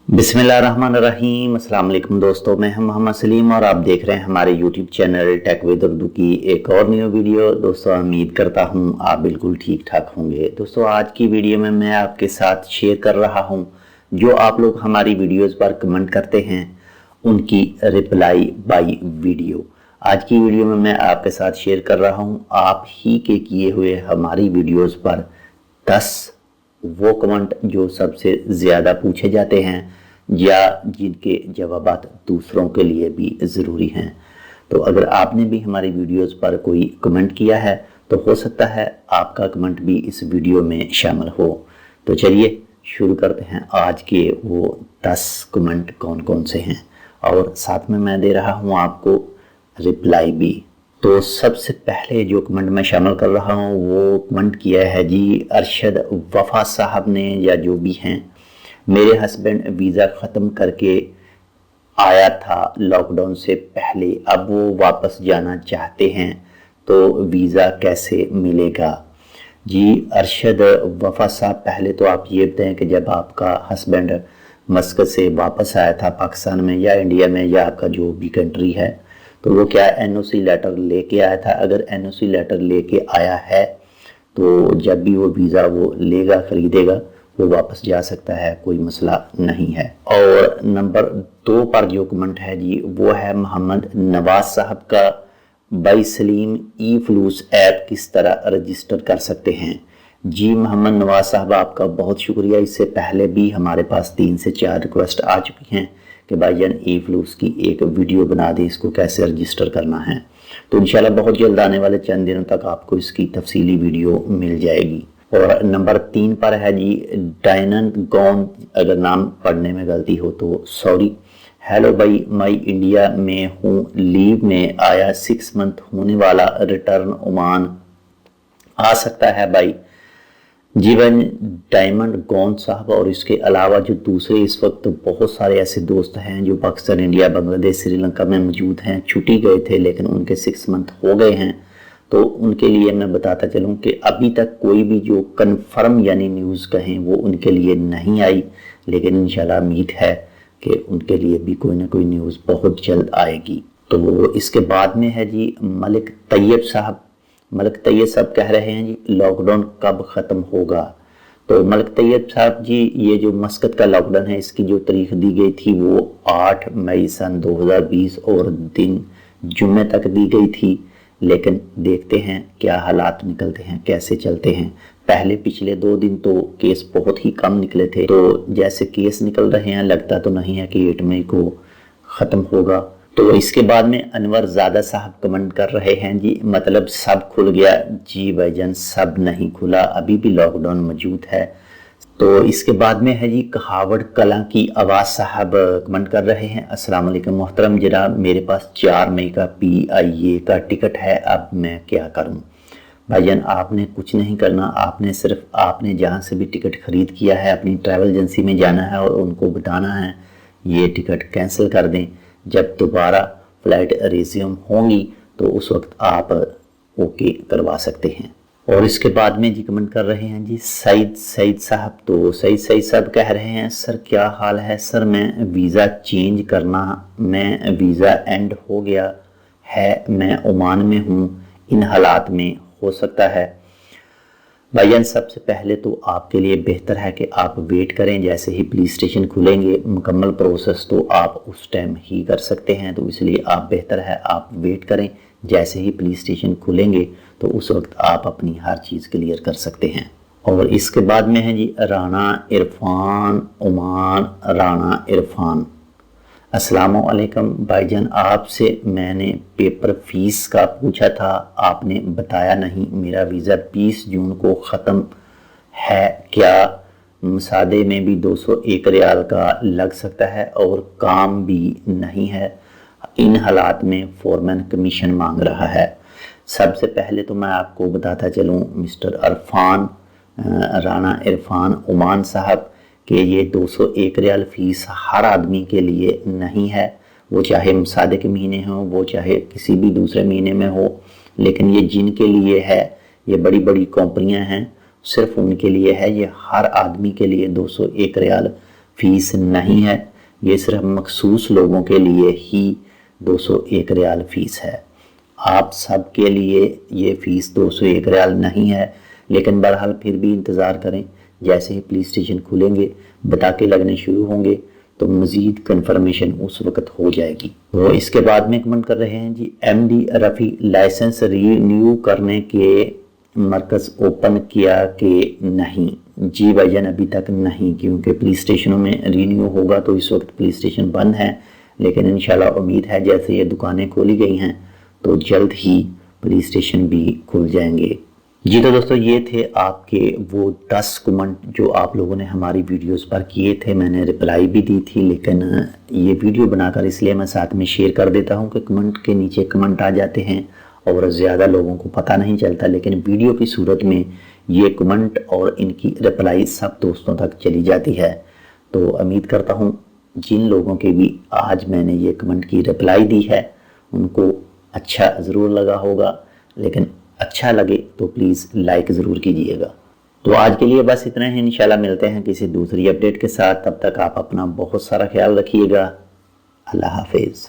बिस्मिल्लाहिर्रहमानिर्रहीम। अस्सलाम वालेकुम दोस्तों, मैं हम मोहम्मद सलीम और आप देख रहे हैं हमारे YouTube channel tech with Urdu की एक और न्यू वीडियो। दोस्तों उम्मीद करता हूं आप बिल्कुल ठीक ठाक होंगे। दोस्तों आज की वीडियो में मैं आपके साथ शेयर कर रहा हूं जो आप लोग हमारी वीडियोस पर कमेंट करते हैं उनकी रिप्लाई बाय वीडियो। आज की वीडियो में मैं आपके साथ शेयर कर रहा हूँ आप ही के किए हुए हमारी वीडियोज़ पर 10 वो कमेंट जो सबसे ज़्यादा पूछे जाते हैं या जिनके जवाबात दूसरों के लिए भी ज़रूरी हैं। तो अगर आपने भी हमारी वीडियोस पर कोई कमेंट किया है तो हो सकता है आपका कमेंट भी इस वीडियो में शामिल हो। तो चलिए शुरू करते हैं आज के वो 10 कमेंट कौन कौन से हैं और साथ में मैं दे रहा हूँ आपको रिप्लाई भी। तो सबसे पहले जो कमेंट मैं शामिल कर रहा हूँ वो कमेंट किया है जी अरशद वफा साहब ने, या जो भी हैं। मेरे हस्बैंड वीज़ा ख़त्म करके आया था लॉकडाउन से पहले, अब वो वापस जाना चाहते हैं तो वीज़ा कैसे मिलेगा। जी अरशद वफा साहब, पहले तो आप ये बताएं कि जब आपका हस्बैंड मस्कत से वापस आया था पाकिस्तान में या इंडिया में या आपका जो भी कंट्री है, तो वो क्या एनओसी लेटर लेके आया था। अगर एनओसी लेटर लेके आया है तो जब भी वो वीज़ा वो लेगा खरीदेगा वो वापस जा सकता है, कोई मसला नहीं है। और नंबर 2 पर जो कमेंट है जी वो है मोहम्मद नवाज साहब का, बाई सलीम ई फ्लूस ऐप किस तरह रजिस्टर कर सकते हैं। जी मोहम्मद नवाज साहब आपका बहुत शुक्रिया। इससे पहले भी हमारे पास 3 से 4 रिक्वेस्ट आ चुकी हैं कि भाईजान ई फ्लूस की एक वीडियो बना दें, इसको कैसे रजिस्टर करना है। तो इंशाल्लाह बहुत जल्द आने वाले चंद दिनों तक आपको इसकी तफसीली वीडियो मिल जाएगी। और नंबर 3 पर है जी डायनन गॉन, अगर नाम पढ़ने में गलती हो तो सॉरी। हेलो भाई, मैं इंडिया में हूँ, लीव में आया, 6 मंथ होने वाला, रिटर्न ओमान आ सकता है भाई। जीवन डायमंड गौन साहब और इसके अलावा जो दूसरे इस वक्त बहुत सारे ऐसे दोस्त हैं जो पाकिस्तान, इंडिया, बांग्लादेश, श्रीलंका में मौजूद हैं, छुट्टी गए थे लेकिन उनके 6 मंथ हो गए हैं। तो उनके लिए मैं बताता चलूं कि अभी तक कोई भी जो कन्फर्म यानी न्यूज़ कहें वो उनके लिए नहीं आई, लेकिन इंशाल्लाह उम्मीद है कि उनके लिए भी कोई ना कोई न्यूज़ बहुत जल्द आएगी। तो इसके बाद में है जी मलिक तैयब साहब। मलिक तैयब साहब कह रहे हैं जी लॉकडाउन कब ख़त्म होगा। तो मलिक तैयब साहब जी, ये जो मस्कत का लॉकडाउन है इसकी जो तारीख दी गई थी वो 8 मई सन 2020 और दिन जुम्मे तक दी गई थी, लेकिन देखते हैं क्या हालात निकलते हैं, कैसे चलते हैं। पहले पिछले 2 दिन तो केस बहुत ही कम निकले थे, तो जैसे केस निकल रहे हैं लगता तो नहीं है कि 8 मई को ख़त्म होगा। तो इसके बाद में अनवर ज़ादा साहब कमेंट कर रहे हैं जी मतलब सब खुल गया। जी भाईजान सब नहीं खुला, अभी भी लॉकडाउन मौजूद है। तो इसके बाद में है जी कहावड़ कला की आवाज़ साहब कमेंट कर रहे हैं, अस्सलाम वालेकुम मोहतरम जनाब, मेरे पास 4 मई का PIA का टिकट है, अब मैं क्या करूं। भाईजान आपने कुछ नहीं करना, आपने जहां से भी टिकट खरीद किया है अपनी ट्रैवल एजेंसी में जाना है और उनको बताना है ये टिकट कैंसिल कर दें। जब दोबारा फ्लाइट रिज्यूम होंगी तो उस वक्त आप ओके करवा सकते हैं। और इसके बाद में जी कमेंट कर रहे हैं जी सईद साहब। तो सईद साहब कह रहे हैं सर क्या हाल है सर, मैं वीज़ा चेंज करना, मैं वीज़ा एंड हो गया है, मैं ओमान में हूँ, इन हालात में हो सकता है। भाईजान सबसे पहले तो आपके लिए बेहतर है कि आप वेट करें, जैसे ही पुलिस स्टेशन खुलेंगे मुकम्मल प्रोसेस तो आप उस टाइम ही कर सकते हैं। तो इसलिए आप बेहतर है आप वेट करें, जैसे ही पुलिस स्टेशन खुलेंगे तो उस वक्त आप अपनी हर चीज़ क्लियर कर सकते हैं। और इसके बाद में है जी राना इरफान ओमान। राना इरफान, अस्सलामुअलैकुम भाईजान, आपसे मैंने पेपर फीस का पूछा था, आपने बताया नहीं, मेरा वीज़ा 20 जून को ख़त्म है, क्या मसादे में भी 201 रियाल का लग सकता है और काम भी नहीं है, इन हालात में फॉरमैन कमीशन मांग रहा है। सबसे पहले तो मैं आपको बताता चलूँ मिस्टर इरफान, राना इरफान ओमान साहब कि ये 201 रियाल फ़ीस हर आदमी के लिए नहीं है, वो चाहे मसादे के महीने हो वो चाहे किसी भी दूसरे महीने में हो, लेकिन ये जिनके लिए है, ये बड़ी बड़ी कंपनियां हैं, सिर्फ उनके लिए है। ये हर आदमी के लिए 201 रियाल फ़ीस नहीं है, ये सिर्फ मखसूस लोगों के लिए ही 201 रियाल फ़ीस है। आप सब के लिए ये फ़ीस 201 रियाल नहीं है, लेकिन बहरहाल फिर भी इंतज़ार करें। जैसे ही पुलिस स्टेशन खुलेंगे, पटाखे लगने शुरू होंगे तो मज़ीद कन्फर्मेशन उस वक्त हो जाएगी। तो इसके बाद में कमेंट कर रहे हैं जी, MD रफ़ी लाइसेंस रीन्यू करने के मरकज़ ओपन किया कि नहीं? जी भाईजान, अभी तक नहीं, क्योंकि पुलिस स्टेशनों में रीन्यू होगा तो इस वक्त पुलिस स्टेशन बंद है, लेकिन इंशाल्लाह उम्मीद है जैसे ये दुकानें खोली गई हैं तो जल्द ही पुलिस स्टेशन भी खुल जाएंगे। जी तो दोस्तों, ये थे आपके वो 10 कमेंट जो आप लोगों ने हमारी वीडियोस पर किए थे। मैंने रिप्लाई भी दी थी, लेकिन ये वीडियो बनाकर इसलिए मैं साथ में शेयर कर देता हूँ कि कमेंट के नीचे कमेंट आ जाते हैं और ज़्यादा लोगों को पता नहीं चलता, लेकिन वीडियो की सूरत में ये कमेंट और इनकी रिप्लाई सब दोस्तों तक चली जाती है। तो उम्मीद करता हूँ जिन लोगों के भी आज मैंने ये कमेंट की रिप्लाई दी है उनको अच्छा ज़रूर लगा होगा, लेकिन अच्छा लगे तो प्लीज़ लाइक ज़रूर कीजिएगा। तो आज के लिए बस इतना ही, इंशाल्लाह मिलते हैं किसी दूसरी अपडेट के साथ। तब तक आप अपना बहुत सारा ख्याल रखिएगा। अल्लाह हाफिज़।